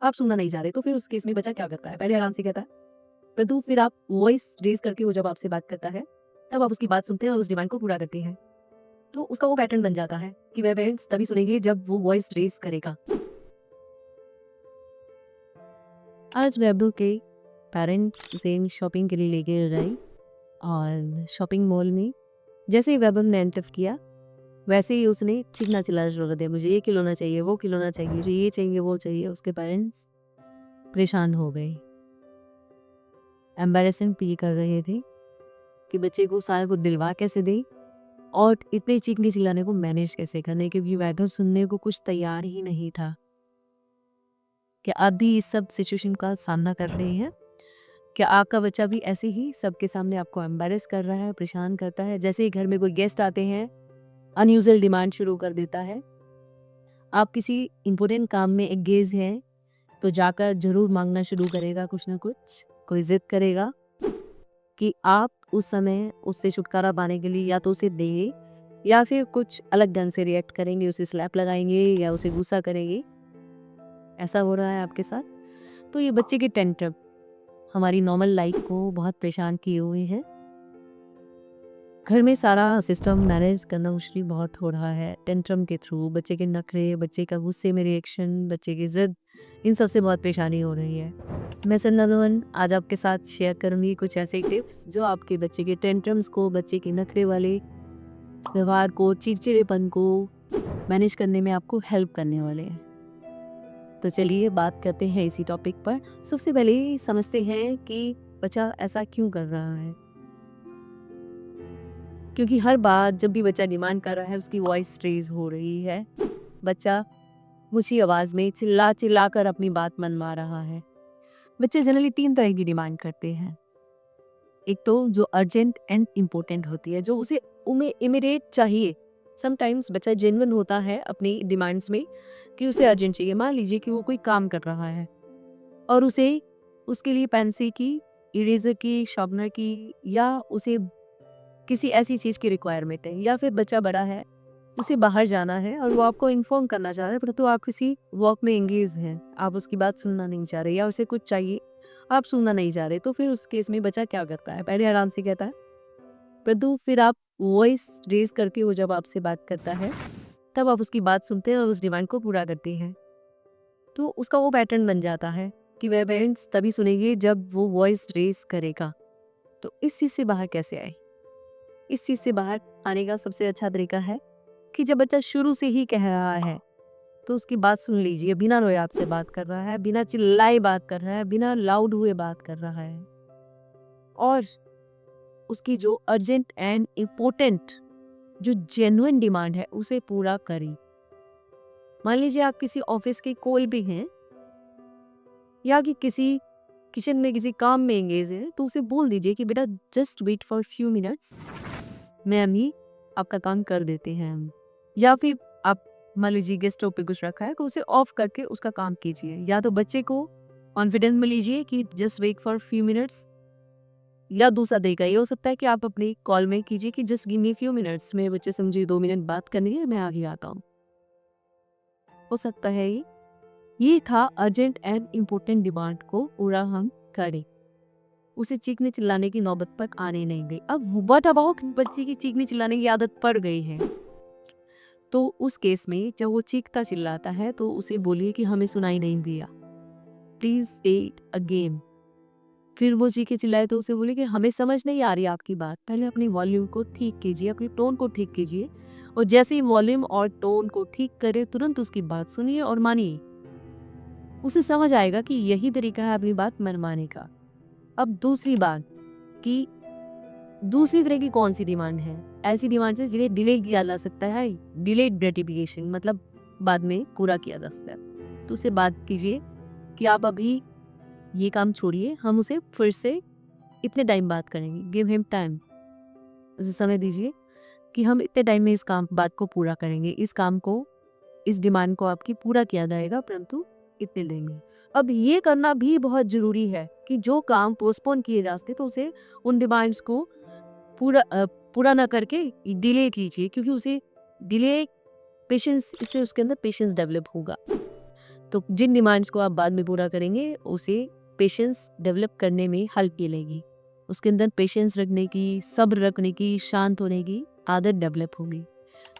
आप सुनना नहीं चाह रहे, तो फिर उस केस में बच्चा क्या करता है? पहले आराम से कहता है, परंतु फिर आप वॉइस रेज़ करके वो जब आपसे बात करता है, तब आप उसकी बात सुनते हैं और उस डिमांड को पूरा करते हैं। तो उसका वो पैटर्न बन जाता है कि वह पेरेंट्स तभी सुनेंगे जब वो वॉइस रेज़ करेगा। आज वैभव के पेरेंट्स उसे शॉपिंग के लिए लेके गए और शॉपिंग मॉल में जैसे ही वैभव ने एंटर किया, वैसे ही उसने चीखना चिल्लाना शुरू कर दिया, मुझे ये खिलौना चाहिए, वो खिलौना चाहिए, मुझे ये चाहिए, वो चाहिए। उसके पेरेंट्स परेशान हो गए, एम्बैरेसिंग फील कर रहे थे कि बच्चे को सारा कुछ दिलवा कैसे दें और इतने चीखने चिल्लाने को मैनेज कैसे करने, क्योंकि वैभव सुनने को कुछ तैयार ही नहीं था कि आप भी इस सब सिचुएशन का सामना कर रहे हैं। क्या आपका बच्चा भी ऐसे ही सबके सामने आपको एम्बैरेस कर रहा है, परेशान करता है? जैसे ही घर में कोई गेस्ट आते हैं, अनयूजुअल डिमांड शुरू कर देता है। आप किसी इम्पोर्टेंट काम में एंगेज हैं, तो जाकर ज़रूर मांगना शुरू करेगा कुछ ना कुछ, कोई ज़िद करेगा कि आप उस समय उससे छुटकारा पाने के लिए या तो उसे देंगे या फिर कुछ अलग ढंग से रिएक्ट करेंगे, उसे स्लैप लगाएंगे या उसे गुस्सा करेंगे। ऐसा हो रहा है आपके साथ? तो ये बच्चे के टेंट्रम हमारी नॉर्मल लाइफ को बहुत परेशान किए हुए हैं। घर में सारा सिस्टम मैनेज करना मुश्किल बहुत हो रहा है टेंट्रम के थ्रू। बच्चे के नखरे, बच्चे का गुस्से में रिएक्शन, बच्चे की ज़िद, इन सब से बहुत परेशानी हो रही है। मैं संदन आज आपके साथ शेयर करूँगी कुछ ऐसे टिप्स जो आपके बच्चे के टेंट्रम्स को, बच्चे के नखरे वाले व्यवहार को, चिड़चिड़ेपन को मैनेज करने में आपको हेल्प करने वाले हैं। तो चलिए बात करते हैं इसी टॉपिक पर। सबसे पहले समझते हैं कि बच्चा ऐसा क्यों कर रहा है। क्योंकि हर बार जब भी बच्चा डिमांड कर रहा है, उसकी वॉइस रेज हो रही है, बच्चा ऊंची आवाज़ में चिल्ला चिल्ला कर अपनी बात मनवा रहा है। बच्चे जनरली 3 तरह की डिमांड करते हैं। एक तो जो अर्जेंट एंड इम्पोर्टेंट होती है, जो उसे इमीडिएट चाहिए। समटाइम्स बच्चा जेन्युइन होता है अपनी डिमांड्स में कि उसे अर्जेंट चाहिए। मान लीजिए कि वो कोई काम कर रहा है और उसे उसके लिए पेंसिल की, इरेजर की, शार्पनर की या उसे किसी ऐसी चीज़ की रिक्वायरमेंट है, या फिर बच्चा बड़ा है, उसे बाहर जाना है और वो आपको इन्फॉर्म करना चाह रहा है, परंतु आप किसी वर्क में एंगेज हैं, आप उसकी बात सुनना नहीं चाह रहे या उसे कुछ चाहिए, आप सुनना नहीं चाह रहे। तो फिर उस केस में बच्चा क्या करता है? पहले आराम से कहता है, परंतु फिर आप वॉइस रेज करके वो जब आपसे बात करता है, तब आप उसकी बात सुनते हैं और उस डिमांड को पूरा करते हैं। तो उसका वो पैटर्न बन जाता है कि वह पेरेंट्स तभी सुनेंगे जब वो वॉइस रेज करेगा। तो इस चीज़ से बाहर कैसे आए? इस चीज़ से बाहर आने का सबसे अच्छा तरीका है कि जब बच्चा शुरू से ही कह रहा है, तो उसकी बात सुन लीजिए। बिना रोए आपसे बात कर रहा है, बिना चिल्लाए बात कर रहा है, बिना लाउड हुए बात कर रहा है, और उसकी जो अर्जेंट एंड इम्पोर्टेंट जो जेन्युइन डिमांड है उसे पूरा करें। मान लीजिए आप किसी ऑफिस के कॉल पे हैं या कि किसी किचन में किसी काम में एंगेज है, तो उसे बोल दीजिए कि बेटा just wait for few minutes, मैं अभी आपका काम कर देते हैं हम। या फिर आप मान लीजिए गेस्ट स्टोव पे कुछ रखा है, तो उसे ऑफ करके उसका काम कीजिए। या तो बच्चे को कॉन्फिडेंस में लीजिए कि just wait for few minutes, या दूसरा तरीका ये हो सकता है कि आप अपनी कॉल में कीजिए कि just give me few minutes, मेरे बच्चे से मुझे 2 मिनट बात करनी है, मैं आगे आता हूँ। हो सकता है ये था अर्जेंट एंड इम्पोर्टेंट डिमांड को पूरा हम करें, उसे चीखने चिल्लाने की नौबत पर आने नहीं दें। अब व्हाट अबाउट बच्चे की चीखने चिल्लाने की आदत पड़ गई है, तो उस केस में जब वो चीखता चिल्लाता है तो उसे बोलिए कि हमें सुनाई नहीं दिया, प्लीज से इट अगेन। फिर वो चीखे चिल्लाए तो उसे बोलिए कि हमें समझ नहीं आ रही आपकी बात, पहले अपनी वॉल्यूम को ठीक कीजिए, अपनी टोन को ठीक कीजिए, और जैसे ही वॉल्यूम और टोन को ठीक करे तुरंत उसकी बात सुनिए और मानिए। उसे समझ आएगा कि यही तरीका है अपनी बात मनवाने का। अब दूसरी बात कि दूसरी तरह की कौन सी डिमांड है? ऐसी डिमांड है जिन्हें डिले किया जा सकता है, डिलेड ग्रेटिफिकेशन, मतलब बाद में पूरा किया जा सकता है। तो उसे बात कीजिए कि आप अभी ये काम छोड़िए, हम उसे फिर से इतने टाइम बात करेंगे, गिव हिम टाइम। उसे समय दीजिए कि हम इतने टाइम में इस बात को पूरा करेंगे, इस डिमांड को आपकी पूरा किया जाएगा, परंतु इतने देंगे। अब ये करना भी बहुत जरूरी है कि जो काम पोस्टपोन किए जा सकते तो उसे उन डिमांड्स को पूरा ना करके डिले कीजिए, क्योंकि उसे डिले पेशेंस, इससे उसके अंदर पेशेंस डेवलप होगा। तो जिन डिमांड्स को आप बाद में पूरा करेंगे उसे पेशेंस डेवलप करने में हेल्प मिलेगी। उसके अंदर पेशेंस रखने की, सब्र रखने की, शांत होने की आदत डेवलप होगी।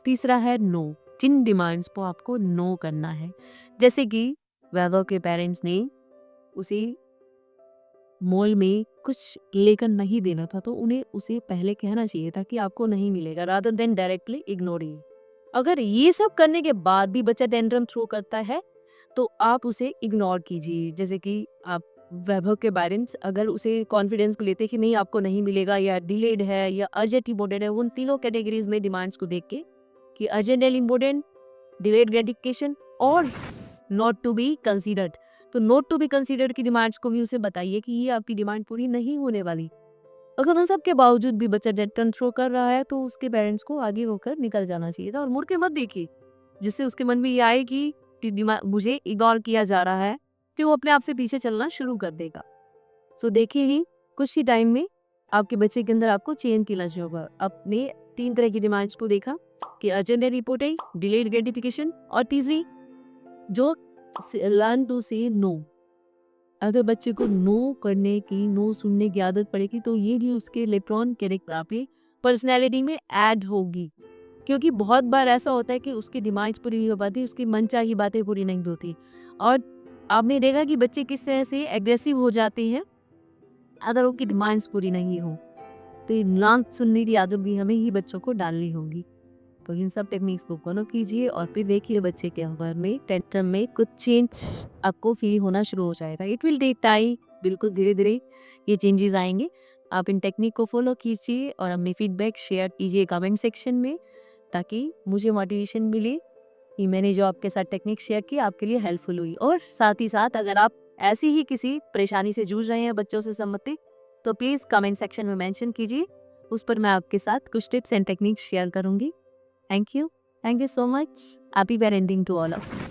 तीसरा है नो। जिन डिमांड्स को आपको नो करना है, जैसे कि वैभव के पेरेंट्स ने उसे मॉल में कुछ लेकर नहीं देना था, तो उन्हें उसे पहले कहना चाहिए था कि आपको नहीं मिलेगा, रादर देन डायरेक्टली इग्नोरिंग। अगर ये सब करने के बाद भी बच्चा टेंट्रम थ्रो करता है तो आप उसे इग्नोर कीजिए। जैसे कि आप वैभव के पेरेंट्स अगर उसे कॉन्फिडेंस को लेते कि नहीं आपको नहीं मिलेगा, या डिलेड है, या अर्जेंट इम्पोर्टेंट है, उन तीनों कैटेगरीज में डिमांड्स को देख के कि urgent and important, delayed gratification और नॉट टू बी कंसीडर्ड, तो नॉट टू बी कंसीडर्ड की डिमांड्स को भी उसे बताइए कि ये आपकी डिमांड पूरी नहीं होने वाली। अगर उन सब के बावजूद भी बच्चा टेंट्रम थ्रो कर रहा है तो उसके पेरेंट्स को आगे होकर निकल जाना चाहिए था और मुड़ के मत देखिए, जिससे उसके मन में ये आए कि मुझे इग्नोर किया जा रहा है, कि वो अपने आप से पीछे चलना शुरू कर देगा। सो देखिए ही कुछ ही टाइम में आपके बच्चे के अंदर आपको चेंज किया होगा। आपने 3 तरह की डिमांड्स को देखा कि अर्जेंट रिपोर्टिंग, डिलेड ग्रेटिफिकेशन और तीसरी जो लर्न टू से नो। अगर बच्चे को नो करने की, नो सुनने की आदत पड़ेगी तो ये भी उसके इलेक्ट्रॉन कैरेक्टर पे, पर्सनैलिटी में ऐड होगी। क्योंकि बहुत बार ऐसा होता है कि उसकी डिमांड्स पूरी नहीं हो पाती, उसकी मनचाही बातें पूरी नहीं होती। और आपने देखा कि बच्चे किस तरह से एग्रेसिव हो जाते हैं अगर उनकी डिमांड्स पूरी नहीं हो। तो ये ना सुनने की आदत भी हमें ही बच्चों को डालनी होगी। तो इन सब टेक्निक्स को फॉलो कीजिए और फिर देखिए बच्चे के व्यवहार में, टेंट्रम में कुछ चेंज आपको फील होना शुरू हो जाएगा। इट विल टेक टाइम, बिल्कुल धीरे धीरे ये चेंजेस आएंगे। आप इन टेक्निक को फॉलो कीजिए और अपनी फीडबैक शेयर कीजिए कमेंट सेक्शन में, ताकि मुझे मोटिवेशन मिले कि मैंने जो आपके साथ टेक्निक शेयर की आपके लिए हेल्पफुल हुई। और साथ ही साथ अगर आप ऐसी ही किसी परेशानी से जूझ रहे हैं बच्चों से संबंधित, तो प्लीज़ कमेंट सेक्शन में मेंशन कीजिए, उस पर मैं आपके साथ कुछ टिप्स एंड टेक्निक्स शेयर करूंगी। Thank you so much. Happy parenting to all of you.